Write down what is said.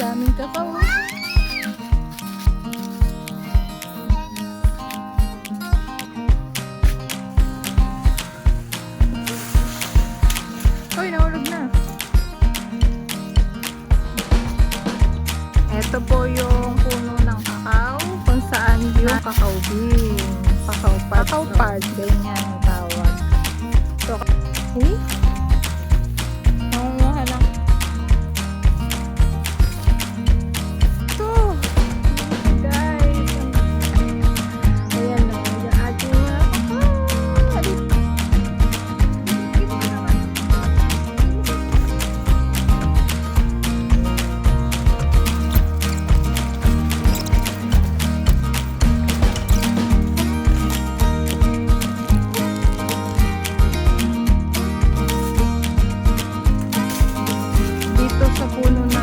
daming kakao. Uy, nahulog na. Ito po yung puno ng kakao, kung saan yung kakao bean, kakao pod, ganyan ang tawag. So, nangunguha lang. Ito, guys. Ayan na, yung ating mga kakao. Dito sa puno na